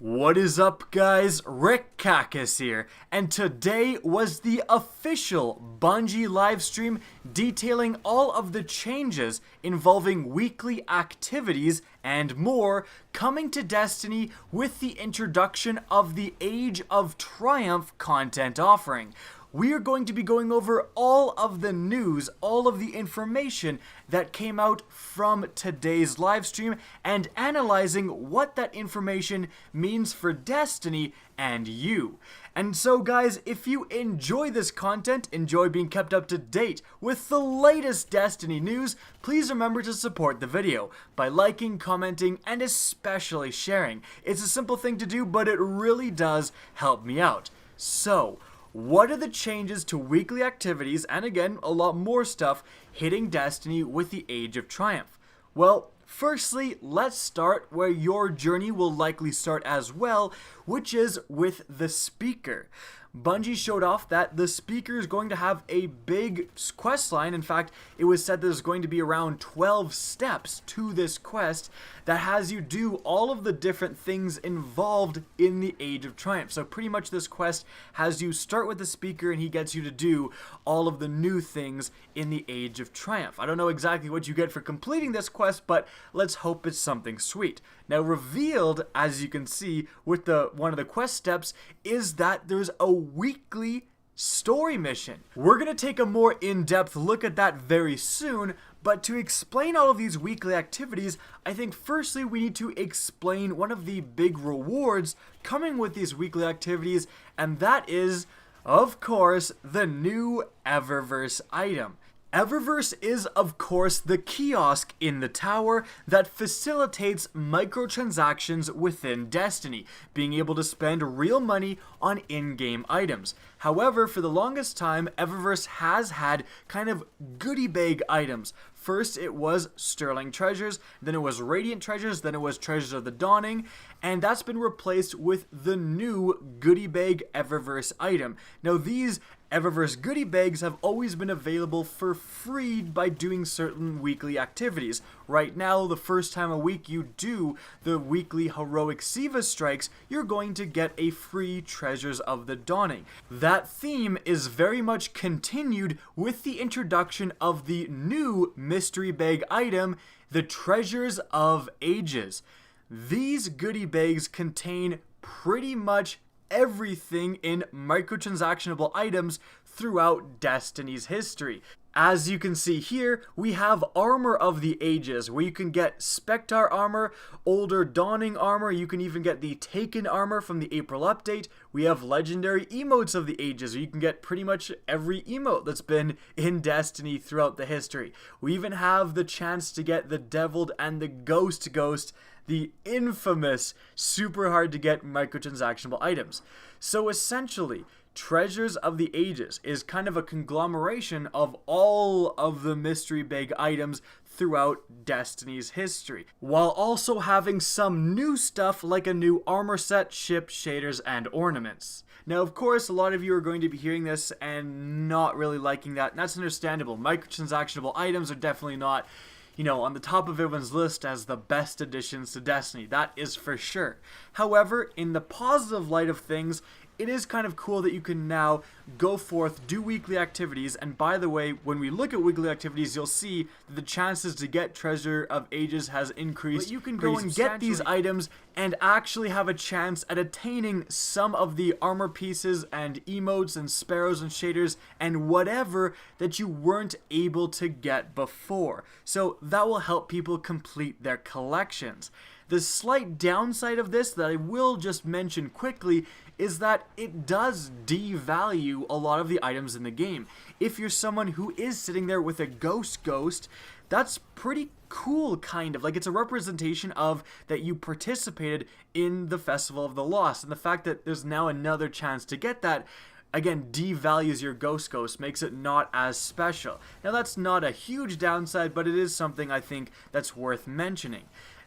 What is up, guys? Rick Kakis here, and today was the official Bungie livestream detailing all of the changes involving weekly activities and more coming to Destiny with the introduction of the Age of Triumph content offering. We are going to be going over all of the news, all of the information that came out from today's live stream and analyzing what that information means for Destiny and you. And so guys, if you enjoy this content, enjoy being kept up to date with the latest Destiny news, please remember to support the video by liking, commenting, and especially sharing. It's a simple thing to do, but it really does help me out. So, what are the changes to weekly activities, and again, a lot more stuff, hitting Destiny with the Age of Triumph? Well, firstly, let's start where your journey will likely start as well, which is with the speaker. Bungie showed off that the speaker is going to have a big quest line. In fact, it was said there's going to be around 12 steps to this quest that has you do all of the different things involved in the Age of Triumph. So pretty much this quest has you start with the speaker and he gets you to do all of the new things in the Age of Triumph. I don't know exactly what you get for completing this quest, but let's hope it's something sweet. Now, revealed, as you can see with one of the quest steps, is that there's a weekly story mission. We're going to take a more in-depth look at that very soon, but to explain all of these weekly activities, I think firstly we need to explain one of the big rewards coming with these weekly activities, and that is, of course, the new Eververse item. Eververse is, of course, the kiosk in the tower that facilitates microtransactions within Destiny, being able to spend real money on in-game items. However, for the longest time, Eververse has had kind of goodie bag items. First, it was Sterling Treasures, then it was Radiant Treasures, then it was Treasures of the Dawning, and that's been replaced with the new goodie bag Eververse item. Now, these Eververse goodie bags have always been available for free by doing certain weekly activities. Right now, the first time a week you do the weekly heroic Siva strikes, you're going to get a free Treasures of the Dawning. That theme is very much continued with the introduction of the new mystery bag item, the Treasures of Ages. These goodie bags contain pretty much everything in microtransactionable items throughout Destiny's history. As you can see here, we have Armor of the Ages, where you can get Spectre armor, older Dawning armor, you can even get the Taken armor from the April update. We have legendary emotes of the Ages, where you can get pretty much every emote that's been in Destiny throughout the history. We even have the chance to get the Deviled and the Ghost, the infamous, super hard to get microtransactionable items. So essentially, Treasures of the Ages is kind of a conglomeration of all of the mystery bag items throughout Destiny's history, while also having some new stuff like a new armor set, ship, shaders, and ornaments. Now, of course, a lot of you are going to be hearing this and not really liking that, and that's understandable. Microtransactionable items are definitely not, on the top of everyone's list as the best additions to Destiny. That is for sure. However, in the positive light of things, it is kind of cool that you can now go forth, do weekly activities, and by the way, when we look at weekly activities, you'll see that the chances to get Treasure of Ages has increased. But you can go and get these items and actually have a chance at attaining some of the armor pieces and emotes and sparrows and shaders and whatever that you weren't able to get before. So that will help people complete their collections. The slight downside of this that I will just mention quickly is that it does devalue a lot of the items in the game. If you're someone who is sitting there with a ghost, that's pretty cool, kind of. Like, it's a representation of that you participated in the Festival of the Lost, and the fact that there's now another chance to get that, again, devalues your ghost, makes it not as special. Now, that's not a huge downside, but it is something I think that's worth mentioning.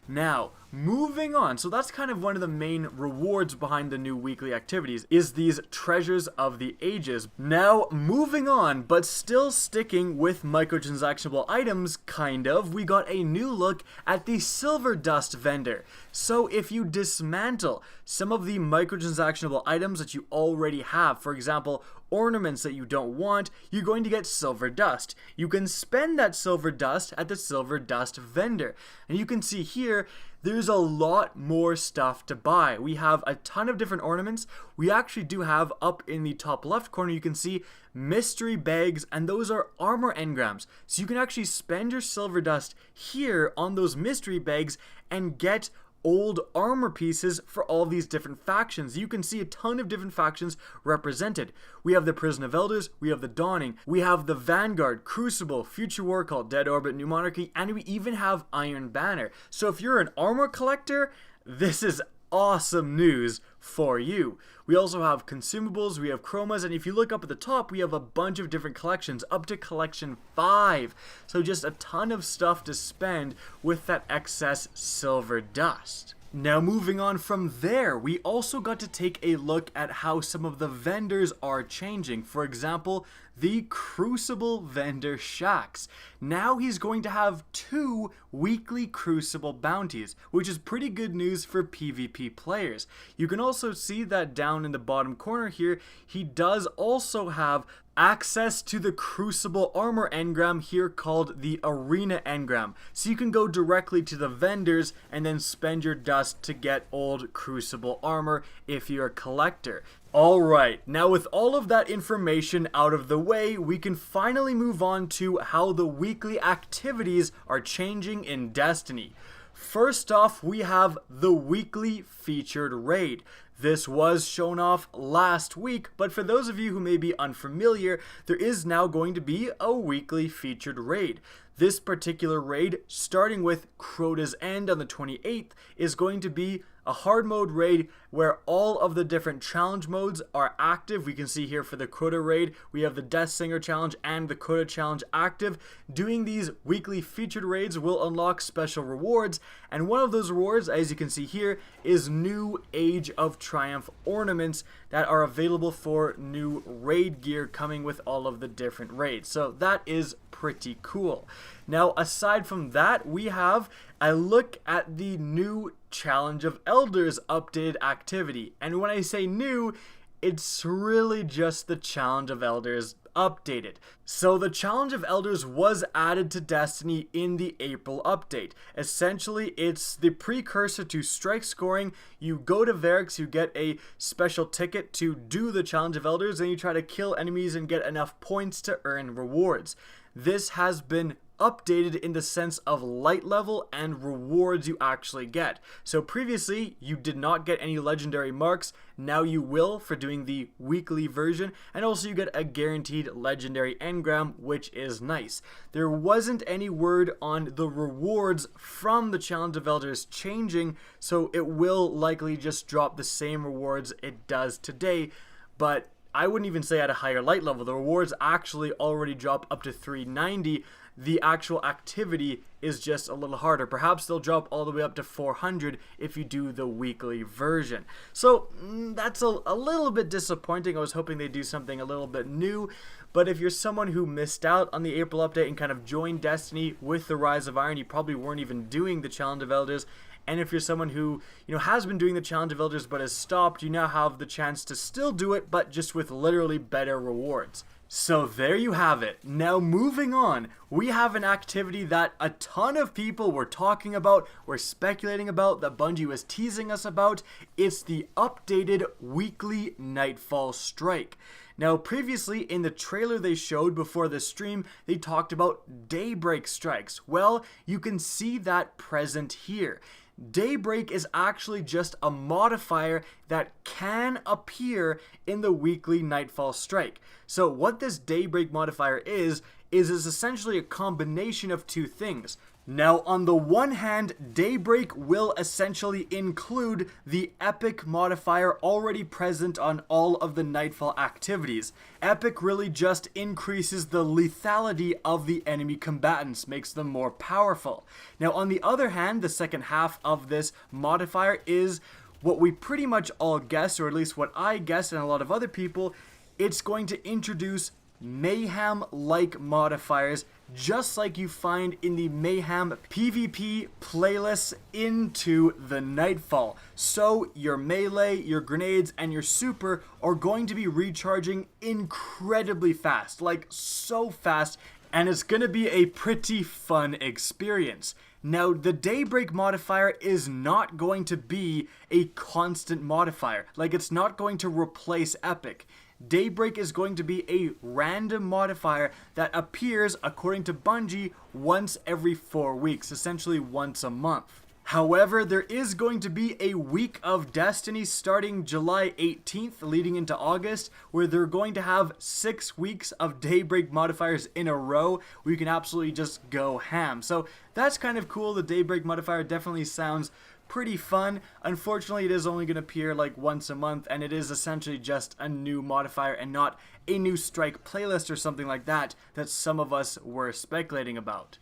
Now, moving on, so that's kind of one of the main rewards behind the new weekly activities, is these treasures of the ages. Now, moving on, but still sticking with microtransactionable items, kind of, we got a new look at the silver dust vendor. So if you dismantle some of the microtransactionable items that you already have, for example, ornaments that you don't want, you're going to get silver dust. You can spend that silver dust at the silver dust vendor. And you can see here, there's a lot more stuff to buy. We have a ton of different ornaments. We actually do have, up in the top left corner, you can see mystery bags, and those are armor engrams. So you can actually spend your silver dust here on those mystery bags and get old armor pieces for all these different factions. You can see a ton of different factions represented. We have the Prison of Elders, we have the Dawning, we have the Vanguard, Crucible, Future War Cult, Dead Orbit, New Monarchy, and we even have Iron Banner. So if you're an armor collector, this is awesome news for you. We also have consumables, we have chromas, and if you look up at the top, we have a bunch of different collections, up to collection 5. So just a ton of stuff to spend with that excess silver dust. Now moving on from there, we also got to take a look at how some of the vendors are changing. For example, the Crucible vendor Shax. Now he's going to have 2 weekly Crucible bounties, which is pretty good news for PvP players. You can also see that down in the bottom corner here, he does also have access to the Crucible armor engram here called the Arena engram. So you can go directly to the vendors and then spend your dust to get old Crucible armor if you're a collector. Alright, now with all of that information out of the way, we can finally move on to how the weekly activities are changing in Destiny. First off, we have the weekly featured raid. This was shown off last week, but for those of you who may be unfamiliar, there is now going to be a weekly featured raid. This particular raid, starting with Crota's End on the 28th, is going to be a hard mode raid where all of the different challenge modes are active. We can see here for the Crota raid, we have the Death Singer challenge and the Crota challenge active. Doing these weekly featured raids will unlock special rewards, and one of those rewards, as you can see here, is new Age of Triumph ornaments that are available for new raid gear coming with all of the different raids. So that is pretty cool. Now, aside from that, we have a look at the new Challenge of Elders updated activity. And when I say new, it's really just the Challenge of Elders updated. So the Challenge of Elders was added to Destiny in the April update. Essentially, it's the precursor to strike scoring. You go to Varix, you get a special ticket to do the Challenge of Elders, and you try to kill enemies and get enough points to earn rewards. This has been updated in the sense of light level and rewards you actually get. So previously you did not get any legendary marks, now you will for doing the weekly version, and also you get a guaranteed legendary engram, which is nice. There wasn't any word on the rewards from the Challenge of Elders changing, so it will likely just drop the same rewards it does today, but I wouldn't even say at a higher light level. The rewards actually already drop up to 390. The actual activity is just a little harder. Perhaps they'll drop all the way up to 400 if you do the weekly version. So that's a little bit disappointing. I was hoping they'd do something a little bit new. But if you're someone who missed out on the April update and kind of joined Destiny with the Rise of Iron, you probably weren't even doing the Challenge of Elders. And if you're someone who, has been doing the Challenge of Elders but has stopped, you now have the chance to still do it, but just with literally better rewards. So there you have it. Now moving on, we have an activity that a ton of people were talking about, were speculating about, that Bungie was teasing us about. It's the updated weekly Nightfall strike. Now previously in the trailer they showed before the stream, they talked about daybreak strikes. Well, you can see that present here. Daybreak is actually just a modifier that can appear in the weekly Nightfall strike. So what this Daybreak modifier is essentially a combination of two things. Now, on the one hand, Daybreak will essentially include the Epic modifier already present on all of the Nightfall activities. Epic really just increases the lethality of the enemy combatants, makes them more powerful. Now, on the other hand, the second half of this modifier is what we pretty much all guess, or at least what I guess and a lot of other people. It's going to introduce Mayhem-like modifiers, just like you find in the Mayhem PvP playlists into the Nightfall. So your melee, your grenades, and your super are going to be recharging incredibly fast, like so fast, and it's going to be a pretty fun experience. Now, the Daybreak modifier is not going to be a constant modifier, like it's not going to replace Epic. Daybreak is going to be a random modifier that appears, according to Bungie, once every 4 weeks, essentially once a month. However, there is going to be a week of Destiny starting July 18th, leading into August, where they're going to have 6 weeks of Daybreak modifiers in a row, where you can absolutely just go ham. So that's kind of cool. The Daybreak modifier definitely sounds pretty fun. Unfortunately, it is only going to appear like once a month, and it is essentially just a new modifier and not a new strike playlist or something like that some of us were speculating about.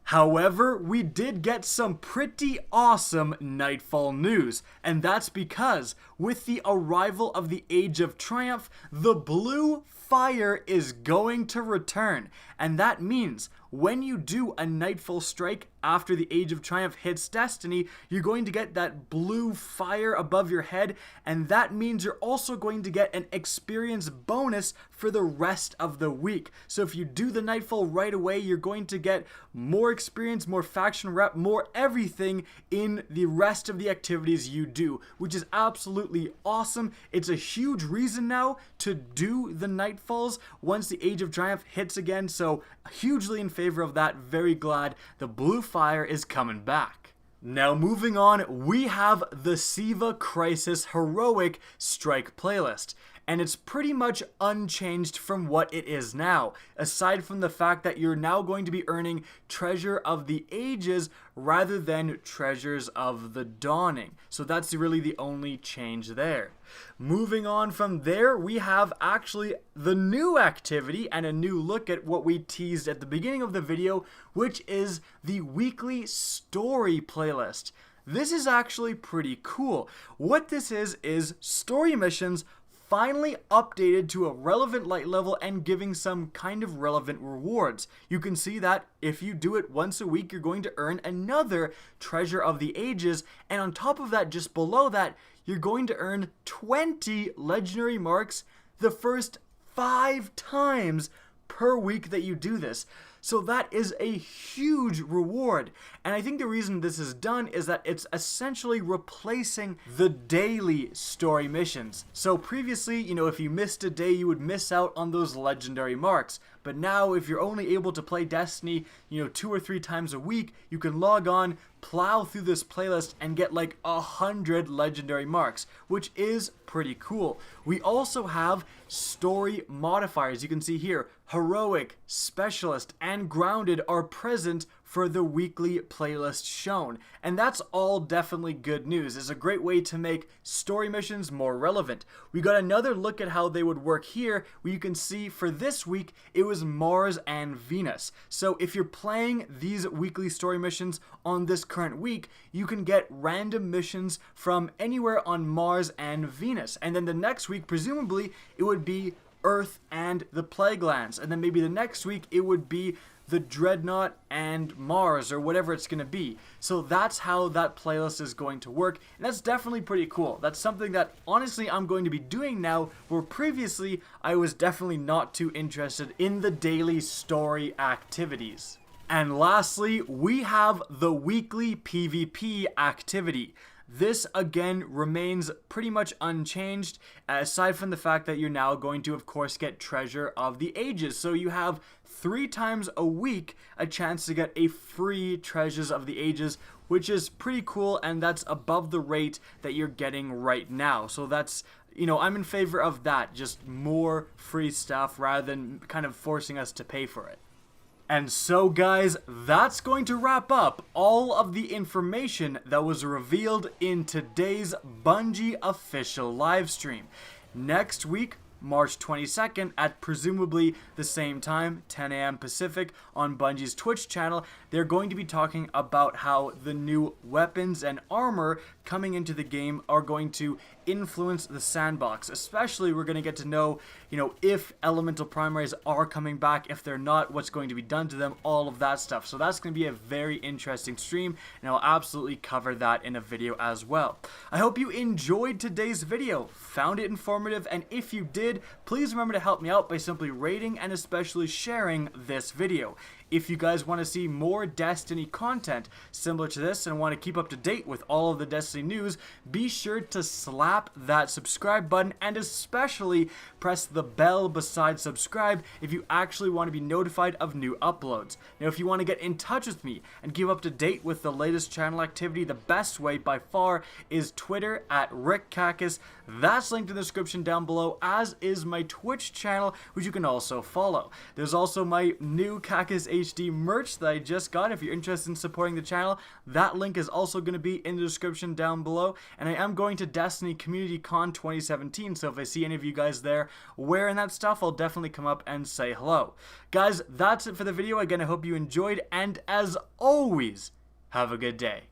However, we did get some pretty awesome Nightfall news, and that's because with the arrival of the Age of Triumph, the blue fire is going to return, and that means when you do a Nightfall strike after the Age of Triumph hits Destiny, you're going to get that blue fire above your head, and that means you're also going to get an experience bonus for the rest of the week. So if you do the Nightfall right away, you're going to get more experience, more faction rep, more everything in the rest of the activities you do, which is absolutely awesome. It's a huge reason now to do the Nightfalls once the Age of Triumph hits again, so hugely in favor of that. Very glad the blue fire is coming back. Now moving on, we have the Siva Crisis Heroic Strike playlist, and it's pretty much unchanged from what it is now, aside from the fact that you're now going to be earning Treasure of the Ages rather than Treasures of the Dawning. So that's really the only change there. Moving on from there, we have actually the new activity and a new look at what we teased at the beginning of the video, which is the weekly story playlist. This is actually pretty cool. What this is story missions finally updated to a relevant light level and giving some kind of relevant rewards. You can see that if you do it once a week, you're going to earn another Treasure of the Ages, and on top of that, just below that, you're going to earn 20 legendary marks the first 5 times per week that you do this. So that is a huge reward, and I think the reason this is done is that it's essentially replacing the daily story missions. So previously, if you missed a day, you would miss out on those legendary marks, but now if you're only able to play Destiny, 2 or 3 times a week, you can log on, plow through this playlist, and get like 100 legendary marks, which is pretty cool. We also have story modifiers. You can see here, Heroic, Specialist, and Grounded are present for the weekly playlist shown, and that's all definitely good news. It's a great way to make story missions more relevant. We got another look at how they would work here, where you can see for this week it was Mars and Venus. So if you're playing these weekly story missions on this current week, you can get random missions from anywhere on Mars and Venus, and then the next week presumably it would be Earth and the Plague Lands, and then maybe the next week it would be the Dreadnought and Mars, or whatever it's going to be. So that's how that playlist is going to work, and that's definitely pretty cool. That's something that honestly I'm going to be doing now, where previously I was definitely not too interested in the daily story activities. And lastly, we have the weekly PvP activity. This again remains pretty much unchanged, aside from the fact that you're now going to, of course, get Treasure of the Ages. So you have 3 times a week a chance to get a free Treasures of the Ages, which is pretty cool, and that's above the rate that you're getting right now. So that's, I'm in favor of that, just more free stuff rather than kind of forcing us to pay for it. And so guys, that's going to wrap up all of the information that was revealed in today's Bungie official livestream. Next week, March 22nd, at presumably the same time, 10 a.m. Pacific, on Bungie's Twitch channel, they're going to be talking about how the new weapons and armor coming into the game are going to influence the sandbox. Especially, we're going to get to know, if elemental primaries are coming back, if they're not, what's going to be done to them, all of that stuff. So that's going to be a very interesting stream, and I'll absolutely cover that in a video as well. I hope you enjoyed today's video, found it informative, and if you did, please remember to help me out by simply rating and especially sharing this video. If you guys want to see more Destiny content similar to this and want to keep up to date with all of the Destiny news, be sure to slap that subscribe button and especially press the bell beside subscribe if you actually want to be notified of new uploads. Now, if you want to get in touch with me and keep up to date with the latest channel activity, the best way by far is Twitter at RickCacus. That's linked in the description down below, as is my Twitch channel, which you can also follow. There's also my new Cacus HD merch that I just got. If you're interested in supporting the channel, that link is also going to be in the description down below. And I am going to Destiny Community Con 2017, so if I see any of you guys there wearing that stuff, I'll definitely come up and say hello. Guys, that's it for the video. Again, I hope you enjoyed, and as always, have a good day.